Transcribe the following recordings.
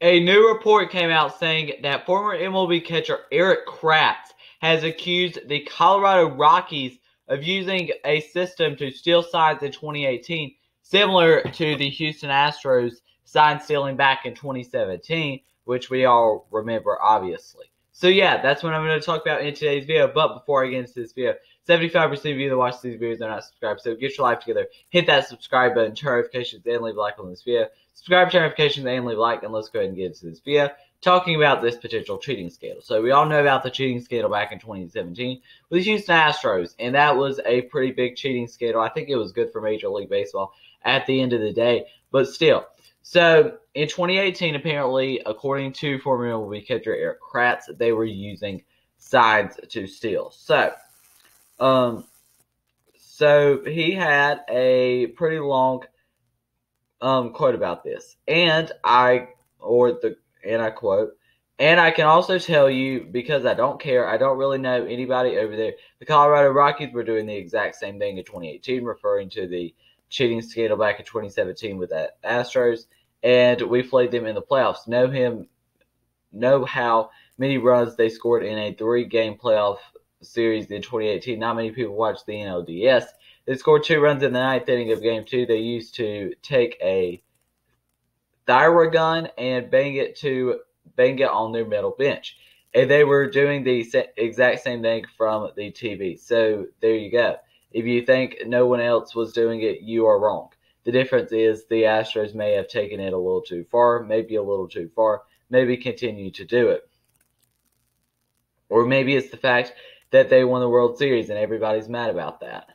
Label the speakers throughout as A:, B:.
A: A new report came out saying that former MLB catcher Erik Kratz has accused the Colorado Rockies of using a system to steal signs in 2018, similar to the Houston Astros sign stealing back in 2017, which we all remember, obviously. So yeah, that's what I'm going to talk about in today's video. But before I get into this video, 75% of you that watch these videos are not subscribed. So get your life together, hit that subscribe button, turn notifications, and leave a like on this video. Subscribe, turn notifications, and leave a like, and let's go ahead and get into this video talking about this potential cheating scandal. So we all know about the cheating scandal back in 2017 with the Houston Astros, and that was a pretty big cheating scandal. I think it was good for Major League Baseball at the end of the day, but still. So in 2018, apparently, according to former MLB catcher Erik Kratz, they were using signs to steal. So he had a pretty long quote about this, and I quote, and I can also tell you, because I don't care, I don't really know anybody over there. The Colorado Rockies were doing the exact same thing in 2018, referring to the cheating scandal back in 2017 with the Astros, and we played them in the playoffs. Know how many runs they scored in a 3-game playoff series in 2018. Not many people watched the NLDS. They scored 2 runs in the 9th inning of Game 2. They used to take a thyroid gun and bang it on their middle bench. And they were doing the exact same thing from the TV. So there you go. If you think no one else was doing it, you are wrong. The difference is the Astros may have taken it a little too far, maybe a little too far, maybe continue to do it. Or maybe it's the fact that they won the World Series and everybody's mad about that.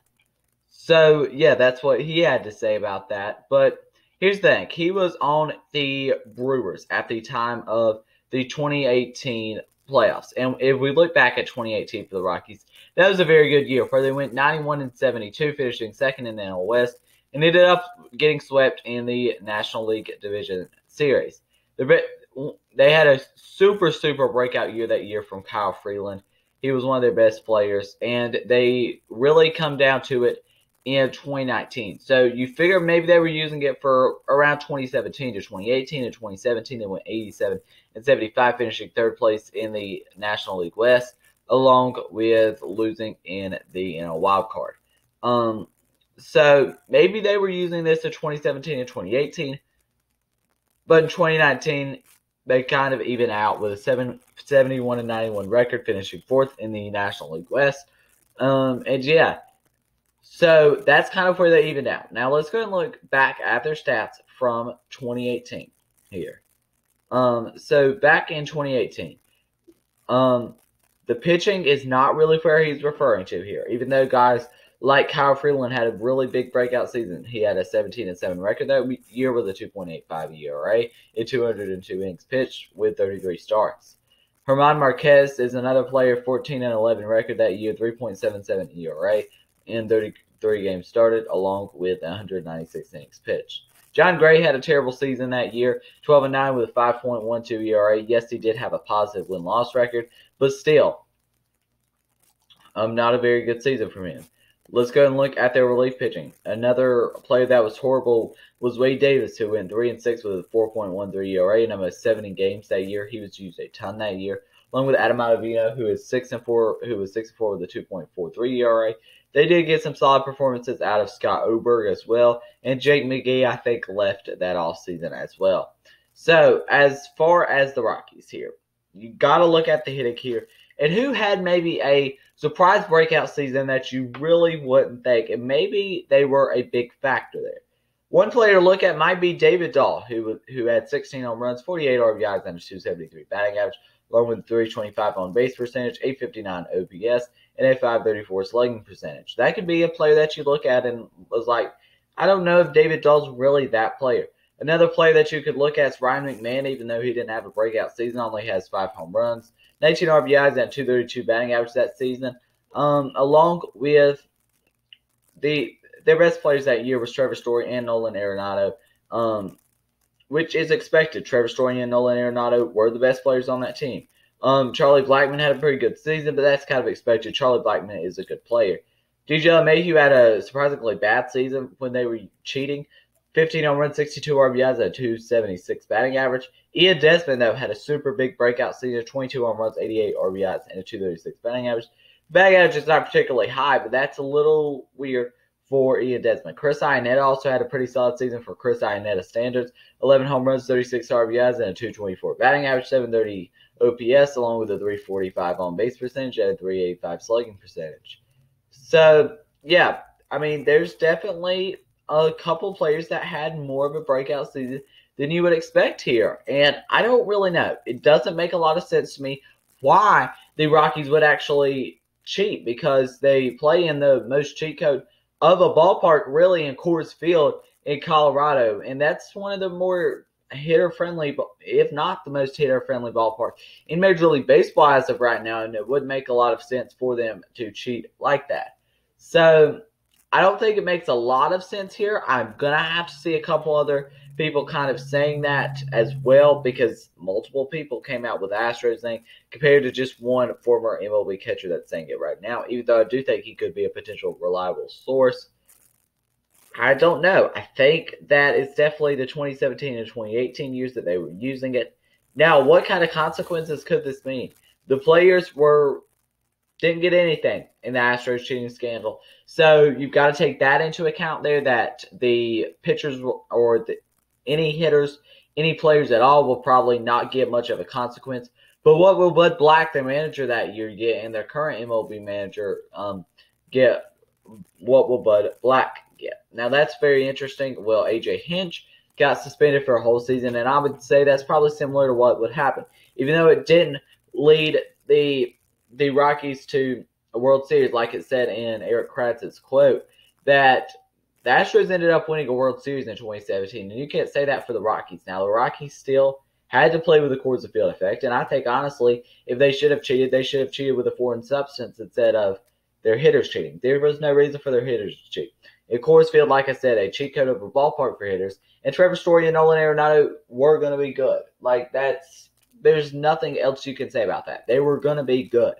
A: So, yeah, that's what he had to say about that. But here's the thing. He was on the Brewers at the time of the 2018 playoffs. And if we look back at 2018 for the Rockies, that was a very good year where they went 91-72, finishing second in the NL West, and ended up getting swept in the National League Division Series. They had a super breakout year that year from Kyle Freeland. He was one of their best players, and they really come down to it in 2019. So you figure maybe they were using it for around 2017 to 2018. In 2017, they went 87-75, finishing 3rd place in the National League West, along with losing in the wild card. So maybe they were using this in 2017 and 2018, but in 2019, they kind of even out with a 71-91 record, finishing 4th in the National League West. And yeah, so that's kind of where they evened out. Now let's go and look back at their stats from 2018 here. So back in 2018, the pitching is not really where he's referring to here, even though guys like Kyle Freeland had a really big breakout season. He had a 17-7 record that year with a 2.85 ERA in 202 innings pitched with 33 starts. German Marquez is another player, 14-11 record that year, 3.77 ERA in 33 games started, along with 196 innings pitched. John Gray had a terrible season that year, 12-9 with a 5.12 ERA. Yes, he did have a positive win-loss record, but still, not a very good season from him. Let's go and look at their relief pitching. Another player that was horrible was Wade Davis, who went 3-6 with a 4.13 ERA in almost 70 games that year. He was used a ton that year, along with Adam Ottavino, who is 6-4, with a 2.43 ERA. They did get some solid performances out of Scott Oberg as well, and Jake McGee, I think, left that offseason as well. So, as far as the Rockies here, you got to look at the hitting here. And who had maybe a surprise breakout season that you really wouldn't think, and maybe they were a big factor there. One player to look at might be David Dahl, who had 16 home runs, 48 RBIs, and a 273 batting average, along with 325 on base percentage, 859 OPS, and a 534 slugging percentage. That could be a player that you look at and was like, I don't know if David Dahl's really that player. Another player that you could look at is Ryan McMahon, even though he didn't have a breakout season, only has 5 home runs, 19 RBIs, and 232 batting average that season. Along with their best players that year was Trevor Story and Nolan Arenado, which is expected. Trevor Story and Nolan Arenado were the best players on that team. Charlie Blackmon had a pretty good season, but that's kind of expected. Charlie Blackmon is a good player. DJ LeMahieu had a surprisingly bad season when they were cheating. 15 home runs, 62 RBIs, a 276 batting average. Ian Desmond, though, had a super big breakout season, 22 home runs, 88 RBIs, and a 236 batting average. Batting average is not particularly high, but that's a little weird for Ian Desmond. Chris Iannetta also had a pretty solid season for Chris Iannetta standards. 11 home runs, 36 RBIs, and a 224 batting average, 730 OPS, along with a 345 on base percentage and a 385 slugging percentage. So, yeah, I mean, there's definitely a couple players that had more of a breakout season than you would expect here. And I don't really know. It doesn't make a lot of sense to me why the Rockies would actually cheat, because they play in the most cheat code of a ballpark, really, in Coors Field in Colorado. And that's one of the more hitter-friendly, if not the most hitter-friendly ballpark in Major League Baseball as of right now. And it would make a lot of sense for them to cheat like that. So I don't think it makes a lot of sense here. I'm going to have to see a couple other people kind of saying that as well, because multiple people came out with the Astros thing compared to just one former MLB catcher that's saying it right now, even though I do think he could be a potential reliable source. I don't know. I think that it's definitely the 2017 and 2018 years that they were using it. Now, what kind of consequences could this mean? The players didn't get anything in the Astros cheating scandal. So you've got to take that into account there, that the pitchers or any hitters, any players at all will probably not get much of a consequence. But what will Bud Black, their manager that year, get, and their current MLB manager get? What will Bud Black get? Now, that's very interesting. Well, A.J. Hinch got suspended for a whole season, and I would say that's probably similar to what would happen. Even though it didn't lead the Rockies to a World Series, like it said in Erik Kratz's quote, that the Astros ended up winning a World Series in 2017, and you can't say that for the Rockies. Now, the Rockies still had to play with the Coors Field effect, and I think, honestly, if they should have cheated, they should have cheated with a foreign substance instead of their hitters cheating. There was no reason for their hitters to cheat. In Coors Field, like I said, a cheat code of a ballpark for hitters, and Trevor Story and Nolan Arenado were going to be good. There's nothing else you can say about that. They were going to be good.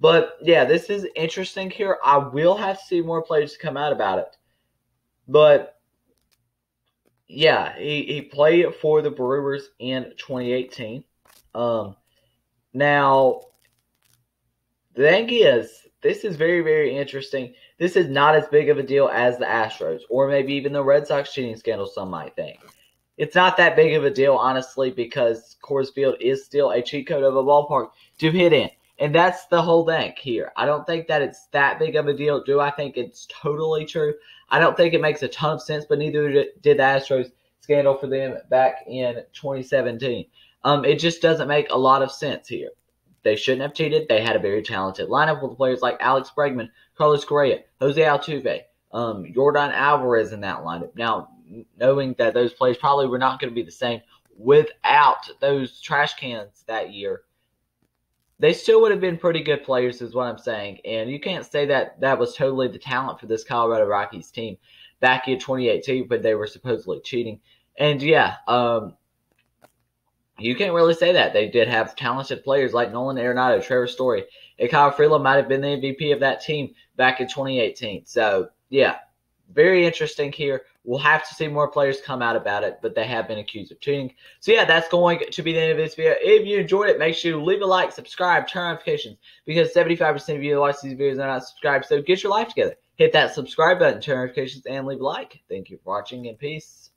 A: But, yeah, this is interesting here. I will have to see more players come out about it. But, yeah, he played for the Brewers in 2018. Now, the thing is, this is very, very interesting. This is not as big of a deal as the Astros, or maybe even the Red Sox cheating scandal, some might think. It's not that big of a deal, honestly, because Coors Field is still a cheat code of a ballpark to hit in. And that's the whole thing here. I don't think that it's that big of a deal. Do I think it's totally true? I don't think it makes a ton of sense, but neither did the Astros scandal for them back in 2017. It just doesn't make a lot of sense here. They shouldn't have cheated. They had a very talented lineup with players like Alex Bregman, Carlos Correa, Jose Altuve, Yordan Alvarez in that lineup. Now, knowing that those players probably were not going to be the same without those trash cans that year, they still would have been pretty good players is what I'm saying. And you can't say that that was totally the talent for this Colorado Rockies team back in 2018 when they were supposedly cheating. And, yeah, you can't really say that. They did have talented players like Nolan Arenado, Trevor Story, and Kyle Freeland might have been the MVP of that team back in 2018. So, yeah, very interesting here. We'll have to see more players come out about it, but they have been accused of cheating. So, yeah, that's going to be the end of this video. If you enjoyed it, make sure you leave a like, subscribe, turn on notifications, because 75% of you that watch these videos are not subscribed. So, get your life together. Hit that subscribe button, turn on notifications, and leave a like. Thank you for watching, and peace.